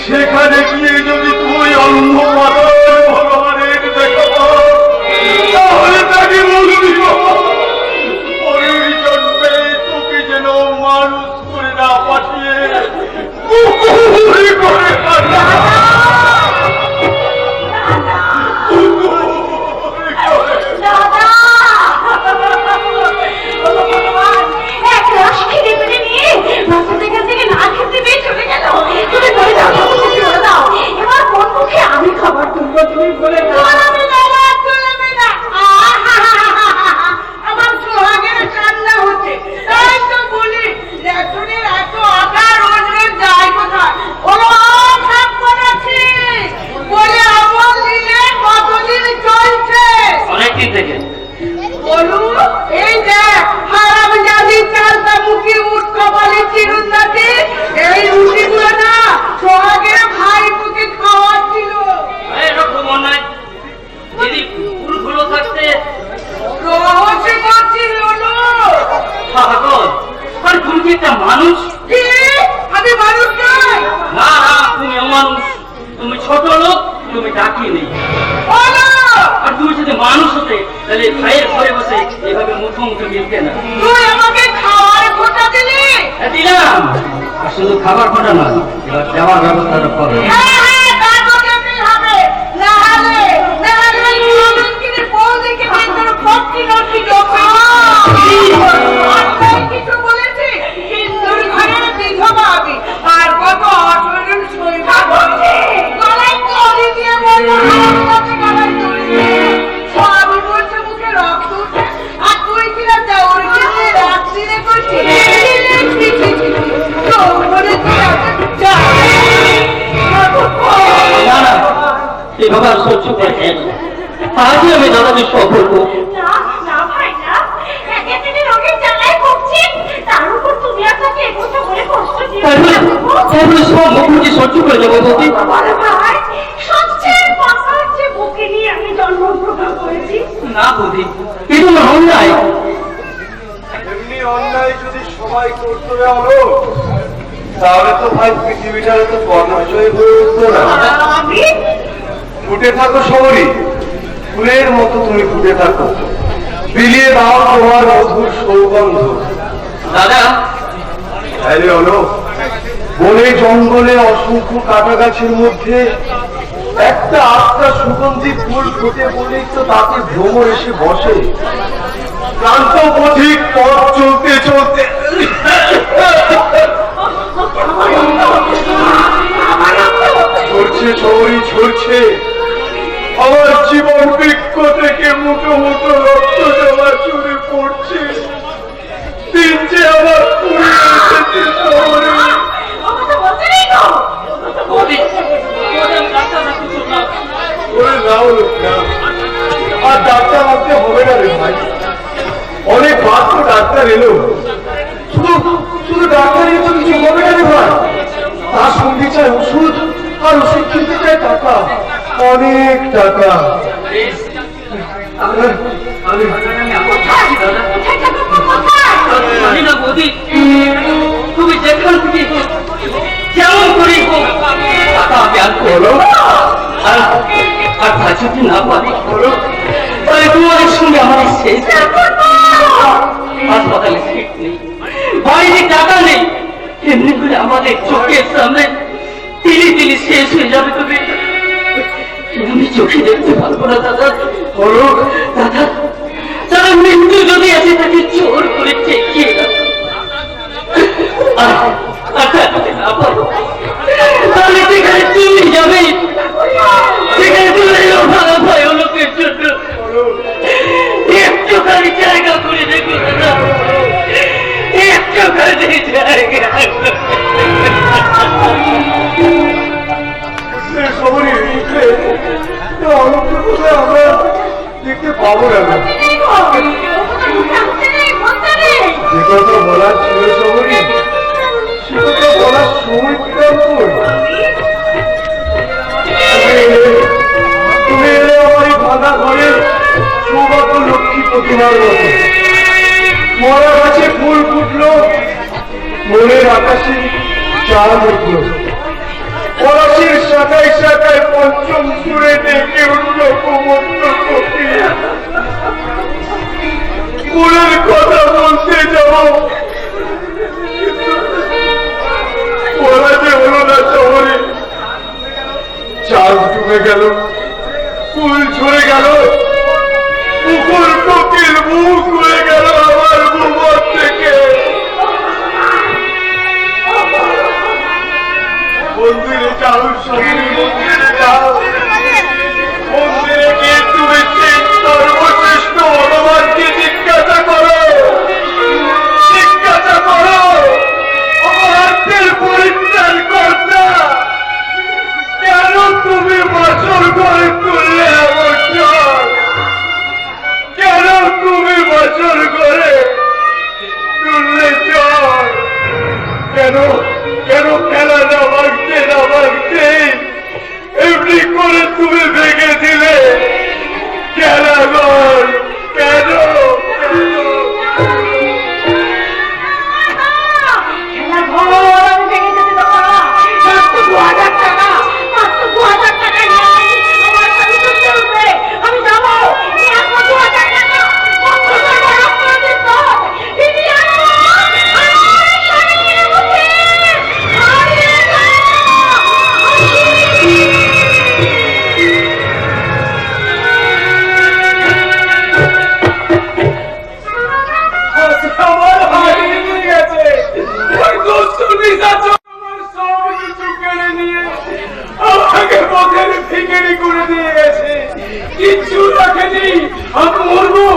সেখানে গিয়ে যদি তুই অন্ধ মাতার ভগবানের দেখা পাস, তাহলে তাকে বলবি বাবা, পরের জন্মে তোকে যেন মানুষ করে না পাঠিয়ে কুকুর করে পাঠায়। আমি খাবার তুলবো তুমি বলে আমার সোহাগের কান্না হচ্ছে তাই তো বলি লেখনের এত আটা রোজ রোজ যায় কোথায় ওরা সব করেছি বলে আমল নিলে কতদিন চলছে অনেকদিন থেকে বলু এই দেখ হারাম জাদি চালতা মুখে উঠ কপালে চিরুন্দাতে এই রুটিগুলো না সোহাগের ভাই তোকে খাওয়াচ্ছিল এরকম অন্যায় যদি পুরুষগুলো থাকতে রহস্য করছিল পাগল আর তুমি কি একটা মানুষ? কি আমি মানুষ নই না না তুমি অমানুষ, তুমি ছোট লোক, তুমি ডাকি নেই। বলো আর তুমি যদি মানুষ হতে তাহলে ভাইয়ের ঘরে বসে এভাবে মুখোমুখি মিলতে না। তুই আমাকে খাওয়ার খোটা দিলি দিলাম, আর শুধু খাবার খোটা না, এবার দেওয়ার ব্যবস্থাটা করো। হ্যাঁ হ্যাঁ তারপর কেমনি হবে না হলে কিনে বউ দেখে তোর ভক্তি নটি লোক কিছু বলেছি হিন্দুর ঘরে বিধবা আমি আর কত অসরণ সইবা গলায় দড়ি দিয়ে বললো গলায় দড়ি দিয়ে স্বামী বলছে মুখে রক্ত উঠে আর তুই কিনা দেওয়ার কিনে রাখছি রে করছি এভাবে আর সহ্য করে আজই আমি দাদাকে সব বলবো। না না ভাই না একে দিনে রোগের জ্বালায় ভুগছি তার উপর তুমি আর তাকে একথা বলে কষ্ট দিও তারপরে সব মুখোমুখি সহ্য করে যাবো বলতে। বাবা ভাই সবচেয়ে পাশার যে বুকে নিয়ে আমি জন্মগ্রহণ করেছি না বৌদি, এটা আমার অন্যায়। এমনি অন্যায় যদি সবাই করতে হলো তাহলে তো ভাই পৃথিবীটা তো বর্ণাশয় হয়ে উঠতো না। আমি ফুটে থাকো সবরই, ফুলের মতো তুমি ফুটে থাকো, বিলিয়ে দাও তোমার মধুর সৌগন্ধ। দাদা আরে হলো বনে জঙ্গলে অসংখ্য কাটা গাছের মধ্যে একটা আস্তা সুগন্ধি ফুল ফুটে বলেই তো তাতে ভ্রমর এসে বসে। ক্লান্ত পথিক পথ চলতে চলতে ছড়ছে ছড়ি ছড়ছে, আমার জীবন বৃক্ষ থেকে মুখো মুখো রক্ত এলো, শুধু শুধু ডাক্তারের তো কিছু হবে না রে ভাই, তার সঙ্গে চাই ওষুধ, আর ওষুধ কিনতে চাই টাকা, অনেক টাকা। জানি না বৌদি, তুমি যেখান থেকে যেমন করি টাকা আমি আর করো আর তা যদি না পারি করো, তাহলে তোমাদের সঙ্গে আমার শেষ। হাসপাতালে সিট নেই, বাইরে টাকা নেই, এমনি করে আমাদের চোখের সামনে তিলি তিলি শেষ হয়ে যাবে। তবে আমি চোখে দেখতে পারবো না দাদা। বলো দাদা, তারা মৃত্যু যদি আছে তাকে জোর করে ঠেকিয়ে রাখো। না পারো তাহলে সেখানে তুমি যাবে, সেখানে চলে যাও ভালো ভাই লোকের জন্য। একটুখানি জায়গা করে দেখো দাদা, একটুখানি জায়গা। আমরা দেখতে পাবো না, যে কথা বলার ছিল সবরই, সে কথা বলার সময় পেলাম কই? তুমি এলে আমার এই ভাঙা ঘরে সৌভাগ্য লক্ষ্মী প্রতিমার মতো। মরা গাছে ফুল ফুটলো, মনের আকাশে চাঁদ উঠলো, পলাশির শাখায় শাখায় পঞ্চম সুরে ডেকে উঠল কুমন্ত কোকিল। মনের কথা বলতে যাব, বলা যে হলো না শহরে। চাঁদ ডুবে গেল, ফুল ঝরে গেল, পুকুর কোকিল মুখ হয়ে গেল আমার ভুবন থেকে। মন্দিরে যাও শহরে, মন্দিরে যাও, মন্দিরে গিয়ে তুমি সেই সর্বশ্রেষ্ঠ ভগবানকে জিজ্ঞাসা করো, জিজ্ঞাসা করো অপরাধের পরিত্রাণ কর্তা, কেন তুমি বছর করে তুললে আমার চর? কেন তুমি বছর করে তুললে চর? কেন কেন খেলা না ভাঙতে না ভাঙতে এমনি করে তুমি ভেঙে দিলে খেলাঘর? কেন কিচ্ছু রাখেনি। আমি মরবো,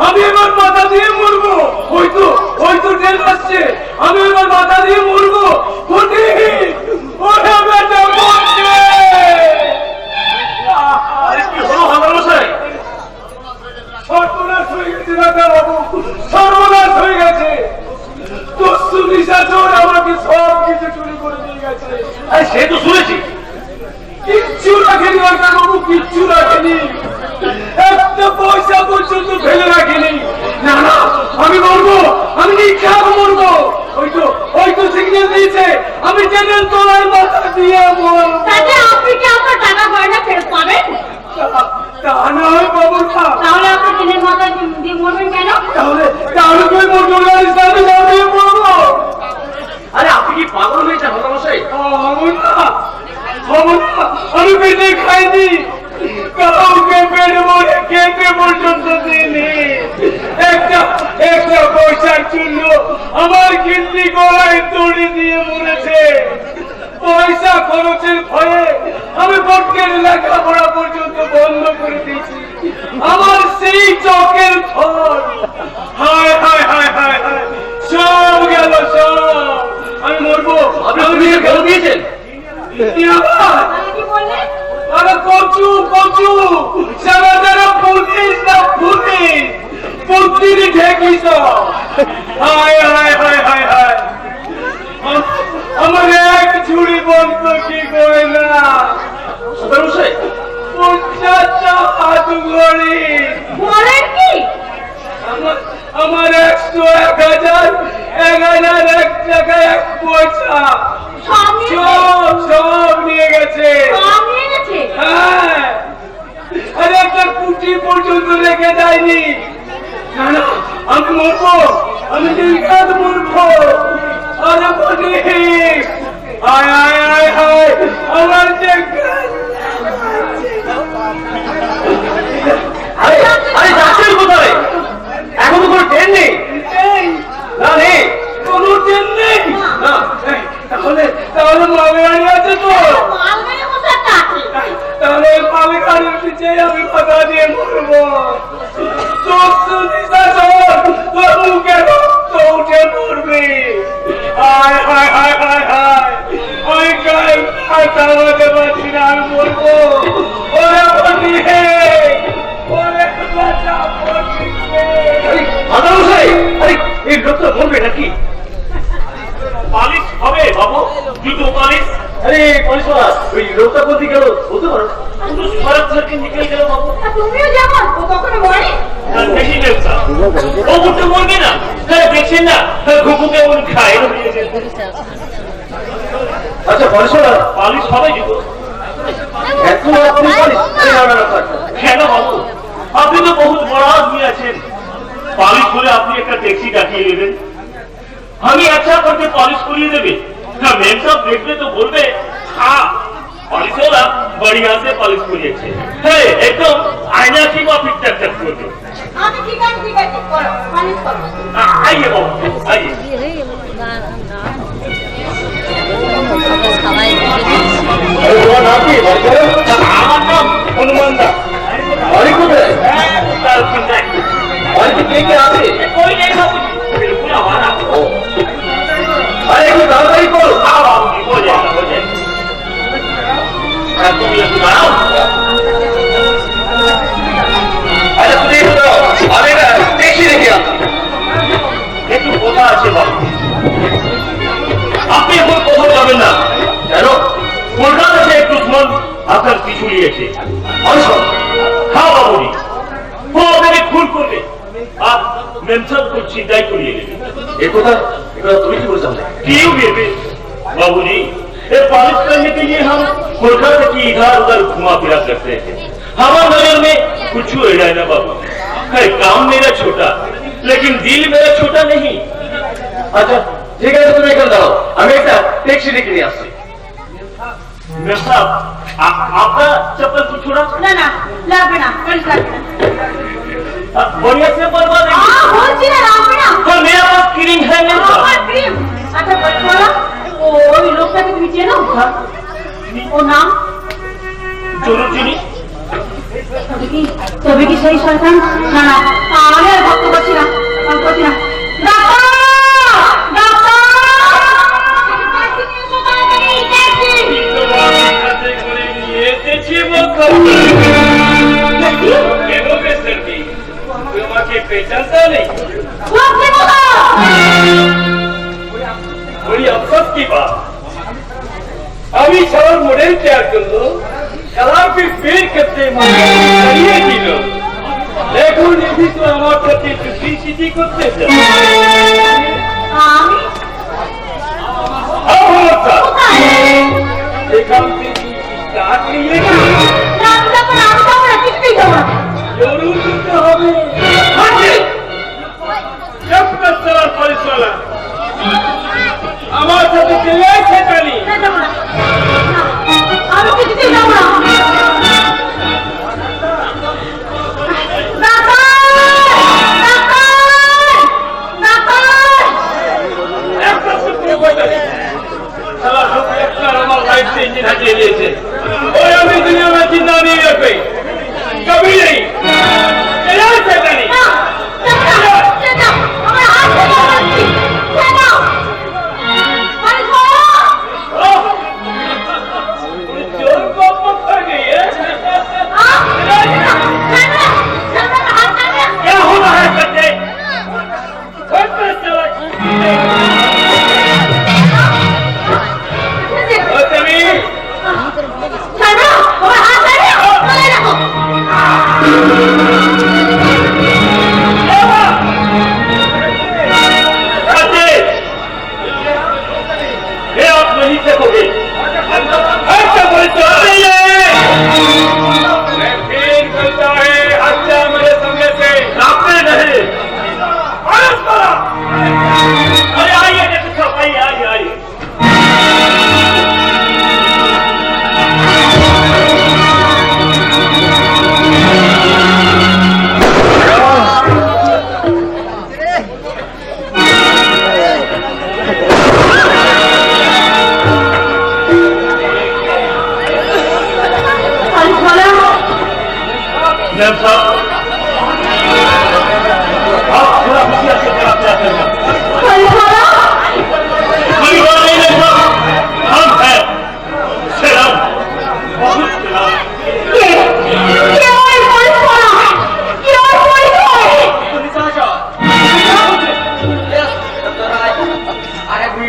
আমি এবার মাথা দিয়ে মরবো। হয়তো হয়তো ট্রেন আসছে, আমি এবার মাথা দিয়ে মরবো। সর্বনাশ হয়ে গেছে রাজা বাবু, সর্বনাশ হয়ে গেছে। দস্যু নিশাচর আমাকে সব কিছু চুরি করে নিয়ে গেছে। সে তো শুনেছি, কিচ্ছু রাখেনি রাজা বাবু, কিচ্ছু রাখেনি, একটা পয়সা পর্যন্ত ফেলে রাখেনি। না না, আমি মরবো, আমি নিক্ষাপ মরবো। হয়তো সিগন্যাল দিয়েছে, আমি ট্রেনের তলায় মাথা দিয়ে মরবো। আপনি কি আপনার টাকা গয়না ফেরত পাবেন? তা না হয় পাবো না। তাহলে আপনি ট্রেনের মাথা দিয়ে মরবেন কেন? তাহলে তুই মরবো না, ইসলামী দাঁড়িয়ে মরবো। আরে আপনি কি পাগল হয়েছে ভালোবাসাই? আমি পেটে খাইনি, কাউকে পেট মরে খেতে পর্যন্ত দিইনি। একটা পয়সার জন্য আমার কীর্তি গলায় দড়ি দিয়ে মরেছে। পয়সা খরচের ভয়ে আমি বটকের লেখাপড়া পর্যন্ত বন্ধ করে দিয়েছি। আমার সেই চকের ফল, হায় হায় হায় হায় হায়, সব গেল সব। আমি মরবো। আপনি বিয়ে কেন দিয়েছেন? কি বললেন? আরে কচু সারা যারা পুলিশ না পুলিশ, প্রতিদিন ঠেকি তো হায় হায় হায় হায় হায় আমার এক ঝুড়ি বন্ধ কি করে না সদারুষাই 50টা হাতু ঘড়ি বলেন কি? আমার 100, 1000, 1001 টাকা 1 পয়সা সব নিয়ে সব নিয়ে গেছে। সব নিয়ে গেছে? হ্যাঁ, আরে একটা কুটি পর্যন্ত রেখে যায়নি। না না, আমি মরবো, আমি নির্ঘাত মরবো। আরে বলি হায় হায় হায় হায় আমার যে আরে আরে যাচ্ছেন কোথায়? এখনো কোনো ট্রেন নেই? এই, না নেই। কোনো ট্রেন নেই। না এই, তাহলে তাহলে মালগাড়ি আছে তো? মালগাড়ি কোথায় আছে? তাহলে মালগাড়ির পিছে আমি কথা দিয়ে মরবো। তোর সুদিশা তোর মুখে রক্ত উঠে পড়বে। হায় হায় হায় হায় হায় আমি গায়ে থামাতে পারছি না, আমি মরবো। ওরে বলি ওরে বাঁচা পড়ছে। আরে সদারুষাই, আরে এই লোকটা বলবে নাকি? পালিশ হবে বাবু, জুতো পালিশ। আরে পরিষদা, ওই লোকটা বলতে গেল বলতে পারো? পুরো সড়ক থেকে নিকলে গেল বাবু। আর তুমিও যেমন, ও কখনো বলে? আর দেখি ব্যবসা ও উঠে মরবে না। হ্যাঁ দেখছেন না, ঘুঘু কেমন খায়। আচ্ছা পরিষদা, পালিশ হবে জুতো। এখন আপনি পালিশ? আরে না না না, কেন বাবু, আপনি তো বহুত বড় আদমি আছেন। পালিশ করে আপনি একটা ট্যাক্সি ডাকিয়ে নেবেন, আমি আচ্ছা করতে পালিশ করিয়ে দেবে। হ্যাঁ মেম সাহেব দেখবে তো বলবে হ্যাঁ পালিশওয়ালা बढ़िया से पालिश করিয়েছে। হ্যাঁ একদম আয়না কি বা ঠিকঠাক ঠাক করবে। আমি ঠিক আছে করো, মালিশ করো। আইয়ে বাবু আইয়ে। আরে তোমার নাম কি পরিষদা? আমার নাম হনুমান দা। বাড়ি কোথায়? তার চিন্তায় বাড়িতে কে কে আছে? कोई नहीं बाबू, बिल्कुल हमारा। ও আরে একটু তাড়াতাড়ি করো। हाँ बाबू जी हो जाएगा हो जाएगा। तुम ये सुनाओ। আরে তুমি একটু দাও, আমি একটা ট্যাক্সি রেখে আসছি। একটু কথা আছে বাবু, আপনি এখন কোথাও যাবেন না। কেন? কলকাতা থেকে একটু দুশ্মন আপনার পিছু নিয়েছে। পরিষদ, হ্যাঁ বাবুজি, ও আপনাকে খুন করবে আর মেনশন को চিন্তাই করিয়ে দেবে। একথা তুমি কি করে জানলে? क्यों बेबे बाबूजी, ये पालिश करने के लिए हम कोलकाता की इधर उधर घुमा फिरा करते हैं। हमारे नजर में कुछ एड़ा ना बाबू। है काम मेरा छोटा, लेकिन दिल मेरा छोटा नहीं। আচ্ছা ঠিক আছে, তুমি এখানে দাঁড়াও, আমি একটা ট্যাক্সি ডেকে নিয়ে আসছি। मैं साहब आपका चप्पल को छोड़ा না না, লাগবে না, মালিশ লাগবে না। बढ़िया से बनवा देंगे। বলছি না, লাগবে না। तो मेरा पास क्रीम है मेरे আমার पास। ক্রিম। আচ্ছা বলো, ওই লোকটাকে তুমি চেনো? ও নাম? জরুর জিনিস তবে কি সেই শয়তান? না না, আমি আর ভক্ত করছি না, আমি করছি না। ডাক্তার! ডাক্তার! ট্যাক্সি নিয়ে এসো তাড়াতাড়ি, ট্যাক্সি! হাতে করে নিয়ে এসেছি বলতো। ট্যাক্সি? কেন পেশেন্টটি তোমাকে পেছাতে নেই? লোককে বলো! बड़ी अफसोस की बात, अभी शहर मॉडल तैयार कर लो, शराब की फेर करते करिए किलो। देखो नहीं तो हमारे प्रति सिटी करते আমি? কোথায়? एकांत की स्टार्ट लिए না, আমি যাবো না, আমি যাবো না, কিছুতেই যাবো না। जरूर करते হবে। हाँ जी, जब तक चला पुलिस वाला আমার সাথে চলে সেটানি না, যাবো না। না, আমি কিছুতেই যাবো না। ডাক্তার! ডাক্তার! ডাক্তার!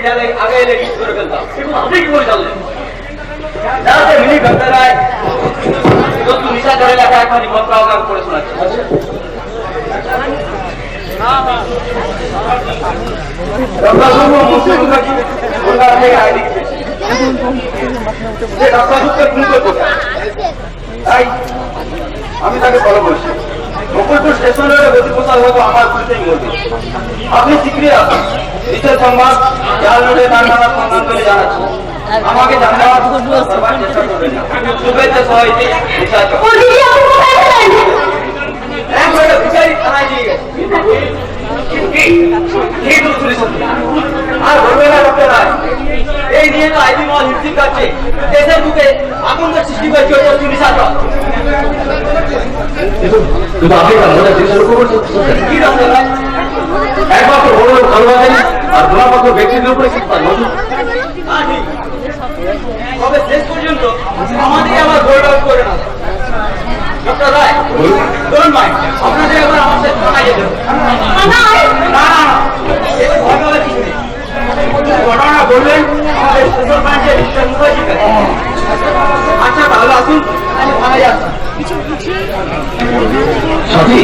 মিডিয়ালে আগে এলে ঠিক করে ফেলতাম, কিন্তু আপনি কি করে জানলেন? যাতে মিনি ভেতরায় নতুন নিশা ধরে লেখা একখানি পত্র আগাম করে শোনাচ্ছে। তাই আমি তাকে ফলো করছি। মুকুটপুর স্টেশনের গতি প্রচার হয়তো আমার পুলিশেই বলবে। আপনি শীঘ্রই আসুন, নিচের সংবাদ জাল নোটে তার নানা সন্ধান করে জানাচ্ছি। আমাকে জানাবার চেষ্টা করবেন না। শুভেচ্ছা সবাইকে বিচারি থানায় নিয়ে গেছে। আর বলবে না ডক্টর রায়, এই নিয়ে তো আইডি মল হিমশিম কাটছে। দেশের বুকে আতঙ্কের সৃষ্টি হয়েছে কিন্তু আপনি কি ডক্টর রায়, একমাত্র বড় ভালোবাসেন আর দুরাপাত্র ব্যক্তিদের উপরে তবে শেষ পর্যন্ত আমাদেরকে আবার গোল্ড আউট করে না। ডক্টর রায়, ডোন্ট মাইন্ড, আপনাদের একবার আমার সাথে থানায় যেতে হবে। না ঘটনা বললেন আমাদের স্পেশাল ব্রাঞ্চের আচ্ছা তাহলে আসুন, আমি থানায় আসছি। সাথী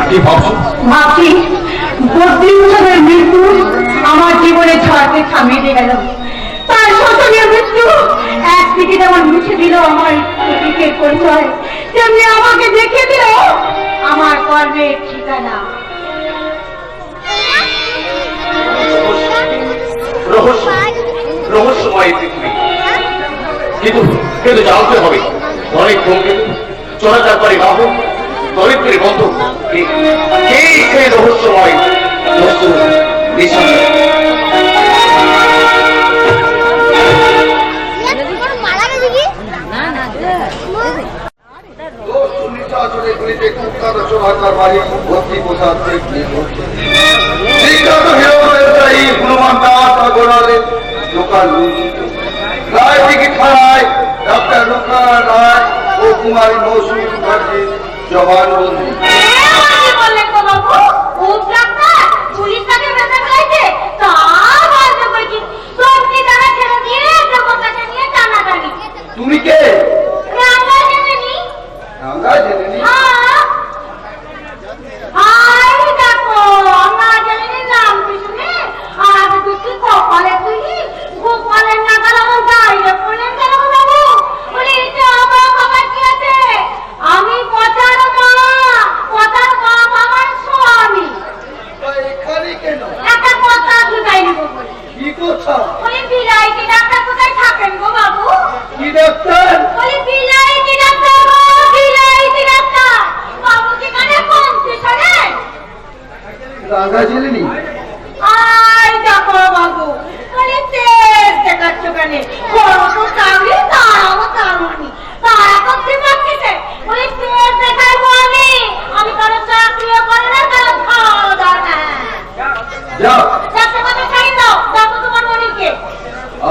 কি ভাবছো? ভাবছি বদ্রী উৎসবের মৃত্যু আমার জীবনে ঝড়কে থামিয়ে দিয়ে গেল। তার শোচনীয় মৃত্যু একদিকে যেমন মুছে দিল আমার প্রতীকের পরিচয়, তেমনি আমাকে দেখিয়ে দিল আমার কর্মের ঠিকানা। রহস্যময় পৃথিবী, কিন্তু কিন্তু জানতে হবে অনেক ধূমকেতু চলাচলকারী বাহন দরিদ্রের বন্ধু কে সেই রহস্যময় নিঃসন্দেহ। হনুমান দাস আগরালের দোকান রায়দিঘি থানায় ডক্টর লোকনাথ রায় ও কুমারী মৌসুমী মুখার্জির জবানবন্দি। তুমি কে?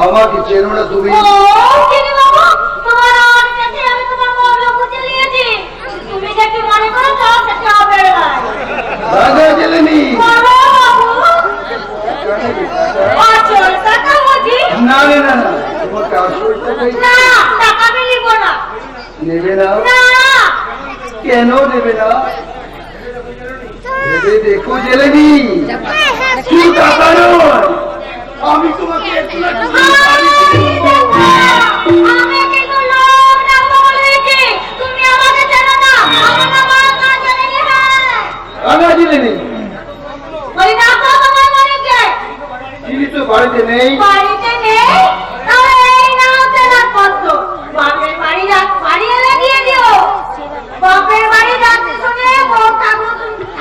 আমাকে চেনো না তুমি? না না না না, তোমাকে আসল টাকা নেবে না। কেন নেবে না? ভেবে দেখো জেলেনি, কি টাকা নয়, আমি তোমাকে বাড়িতে নেই। বাড়িতে নেই? বাপের বাড়ি বাড়ি এলে দিয়ে দিও। বাপের বাড়ি যাচ্ছে শুনে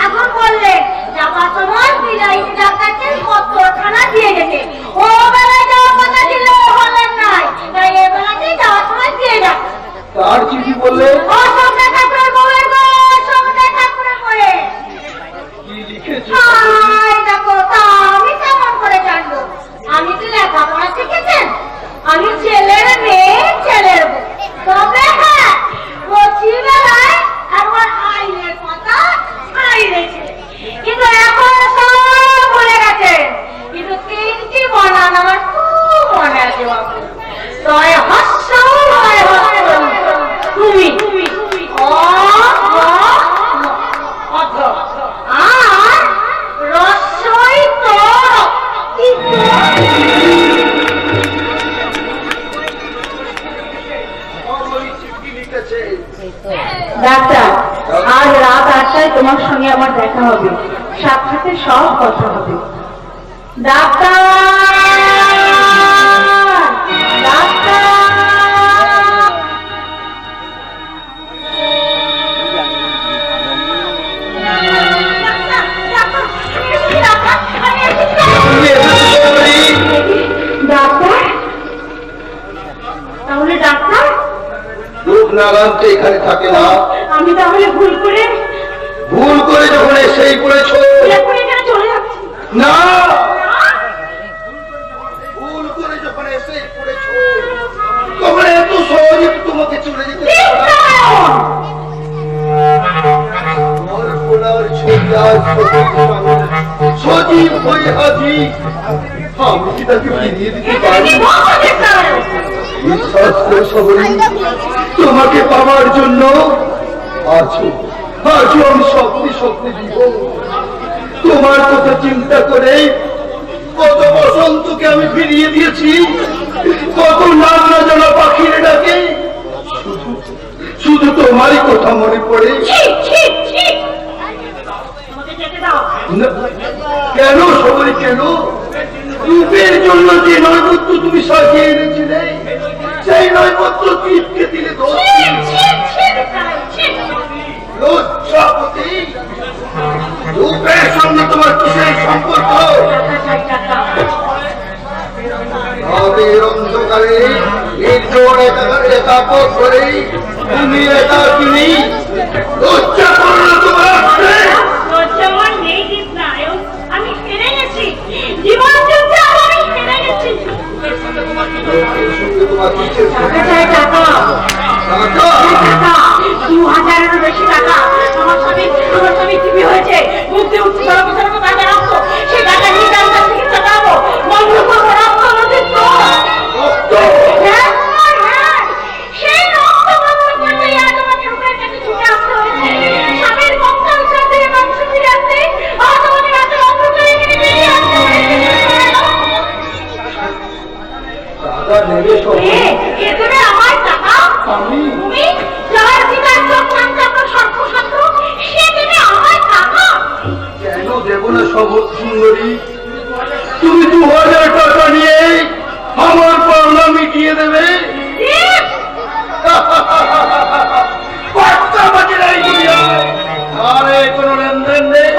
এখন বললে যাবার সময় বিলাইতে ডাকাতে পত্রখানা দিয়ে যেতে। ও বেলায় যাওয়ার কথা ছিল, বললেন নাই, তাই এ বেলাতে যাওয়ার সময় দিয়ে যাচ্ছে। তার চিঠি বললে? অসংখ্য ঠাকুরের বউয়ের গো, অসংখ্য ঠাকুরের বউয়ে কি লিখেছে? দেখো, তা আমি কেমন করে জানবো? আমি কি লেখাপড়া শিখেছেন? আমি ছেলের মেয়ে, ছেলের বউ। তবে হ্যাঁ, বেলায় একবার আইনের কথা আইনে ছিল, কিন্তু এখন সব ভুলে গেছে। কিন্তু 3টি তোমার সঙ্গে আমার দেখা হবে, সাক্ষাতে সব কথা হবে। ডাক্তার, ডাক্তার, ডাক্তার, তাহলে ডাক্তার রূপ নাগান তো এখানে থাকে না। আমি তাহলে ভুল করে যখন এসেই পড়েছো। এখানে চলে যাচ্ছি না, ভুল করে যখন এসেই পড়েছো তখন এত সহজে তোমাকে চলে যেতে পারবে না। কল্পনার ছবি আজ সজীব হয়ে হাজির। আমি কি তাকে ফিরিয়ে দিতে পারি? বিশ্বাস করে সবাই তোমাকে পাওয়ার জন্য আছো আমি স্বপ্নে দিব। তোমার কথা চিন্তা করে কত বসন্তকে আমি ফিরিয়ে দিয়েছি, কত নাম না জানা পাখির ডাকে শুধু তোমারই কথা মনে পড়ে। কেন সবাই কেন? রূপের জন্য যে নৈবত্য তুমি সাজিয়ে এনেছিলে সেই নৈবত্য তীরকে দিলে লজ্জাপতি। রূপের সঙ্গে তোমার কিসের সম্পর্ক? রাতের অন্ধকারে নির্জন একাপথ করে তুমি একাকিনী। লজ্জা করো না তোমার? আমি হেরে গেছি, জীবন যুদ্ধে আমি হেরে গেছি। টাকা চাই, টাকা, 2000-এরও বেশি টাকা। আমার স্বামী টিভি হয়েছে, মুক্তি উঠছে, সর্বসাধারণ টাকা রাখতো, সেই টাকা নিয়ে আমি তার চিকিৎসা করাবো, বন্ধ করবো রক্ত আমাদের তো। সেই রক্ত বন্ধ করতে আজ আমাকে রূপের কাছে ছুটে আসতে হয়েছে। স্বামীর মক্কাল সাথে মাংস ফিরে আসতে আজ আমাকে রাতে রক্ত করে এখানে বেরিয়ে আসতে হয়েছে। আমার টাকা তুমি যার পিতার চোখ আপনার সর্বশাস্ত্র সে দেবে আমার টাকা? কেন দেব না সবুজ সুন্দরী? তুমি 2000 টাকা নিয়ে আমার পাওনা মিটিয়ে দেবে। বাচ্চা বাজে নাই দুনিয়ায়, আরে কোনো লেনদেন নেই।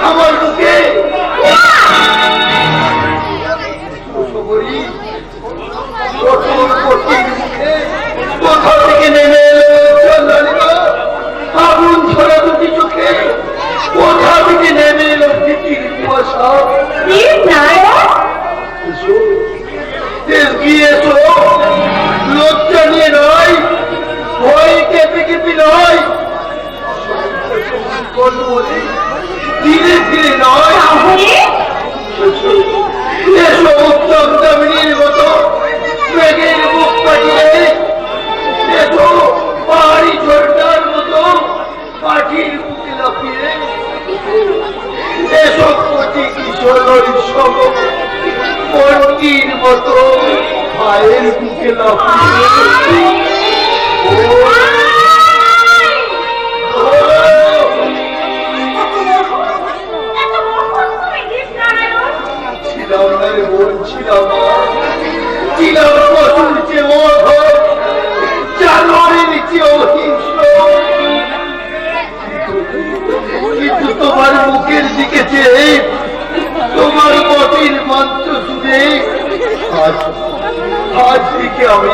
আমার বুকে কোথা থেকে নেমে এলো আগুন ছড়া দুটি চোখে? কোথা থেকে নেমে এলো ভীতির কুয়াশা? এসো, লজ্জা নিয়ে নয়, ভয় কেঁপে কেঁপে নয়, ধীরে ধীরে নয়। এসো উত্তম দামিনীর মতো মেঘের বুক কাটিয়ে, এসো পাহাড়ি ঝর্ণার মতো পাখির বুকে লাফিয়ে, এসো প্রতি কিশোরের সম পণ্ডির মতো ভাইয়ের বুকে লাফিয়ে। ছিলাম পশুর চেয়ে অধম, জানোয়ারের চেয়ে অহিংস্র, কিন্তু তোমার মুখের দিকে চেয়ে, তোমার বটির মন্ত্র শুনে আজ থেকে আমি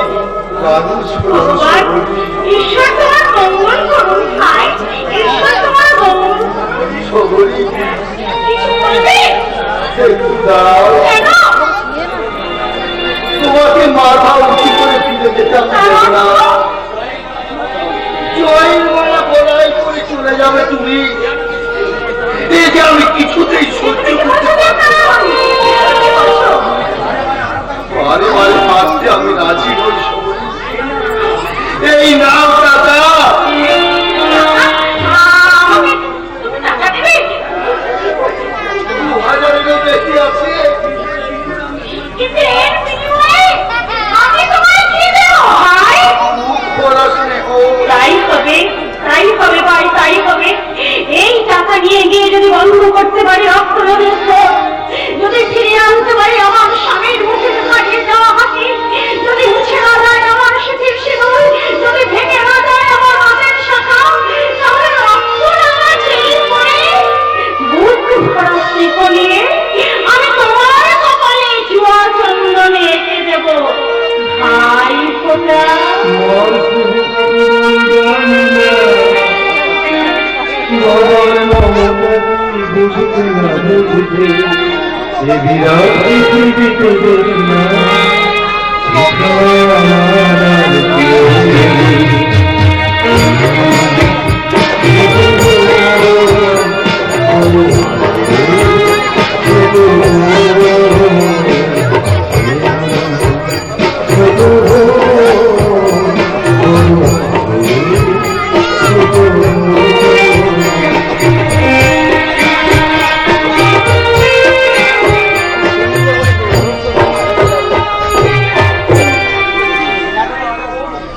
মানুষ হলাম। ঈশ্বর তোমার মঙ্গল করুন ভাই, ঈশ্বর তোমার মঙ্গল করুন। সবরি কিছু বলবে? একটু দাঁড়াও, তোমাকে মাথা উঁচু করে ফিরে যেতে আমি দেব না। জয়ের মালা বলাই করে চলে যাবে তুমি, এই যে আমি কিছুতেই সহ্য করতে পারছি না। বারে বারে মারতে আমি রাজি হই সবরি। এই নাও টাকা। তুমি টাকা বুঝবে সে বিরাট পৃথিবীতে দেখি না আমার প্রিয়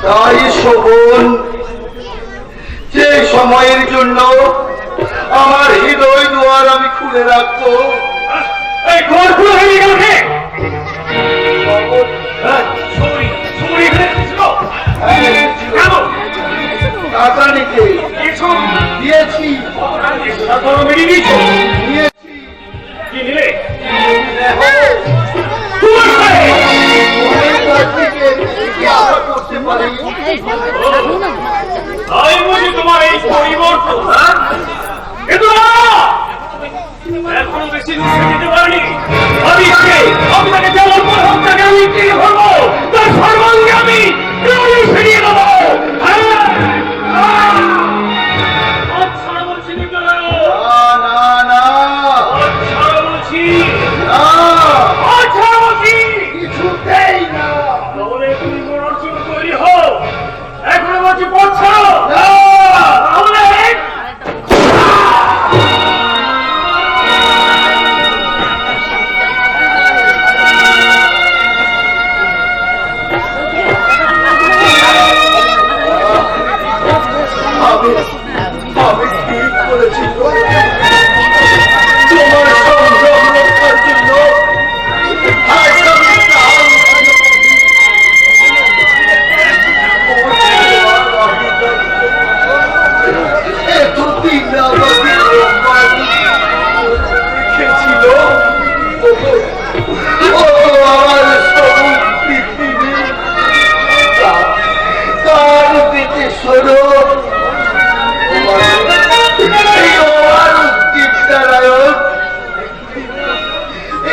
তাই শোভন, যে সময়ের জন্য আমার হৃদয় দুয়ার আমি খুলে রাখবো, এই ঘর খুলে হয়ে গেল কে? ছবি ছবি এখানে ছিল কেন? টাকা নিতে এখন দিয়েছি, এখন মেরে দিয়েছো নিয়েছি। কি নিলে? তোমার কাছ থেকে কি আশা করতে পারি? তাই বুঝি তোমার এই পরিবর্তন, হ্যাঁ? কিন্তু না, এখনো বেশি দিতে দিতে পারিনি। আমি তাকে যেমন প্রথম তাকে আমি তীর ধরবো, তার সর্বাঙ্গে আমি ফিরিয়ে দেবো। আচ্ছা বলছি নিম্ননায়ক, না না না আচ্ছা বলছি, না, আচ্ছা বলছি। কিছুতেই না। তাহলে তুমি মরার জন্য তৈরি হও। এখনো বলছি পড়ছো না। তাহলে আমি আমি ঠিক করেছি তো। তোমার সংগ্রাম রক্ষার জন্য আজ আমি প্রাণ এতদিন আমাকে রেখেছিল। ও আমার সবুজ পৃথিবী, কার দিতে শোনো,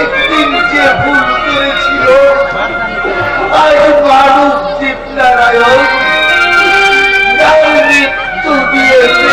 একদিন যে ভুল করেছিল আজ মানুষ দীপনারায়ণ তার মৃত্যু দিয়েছে।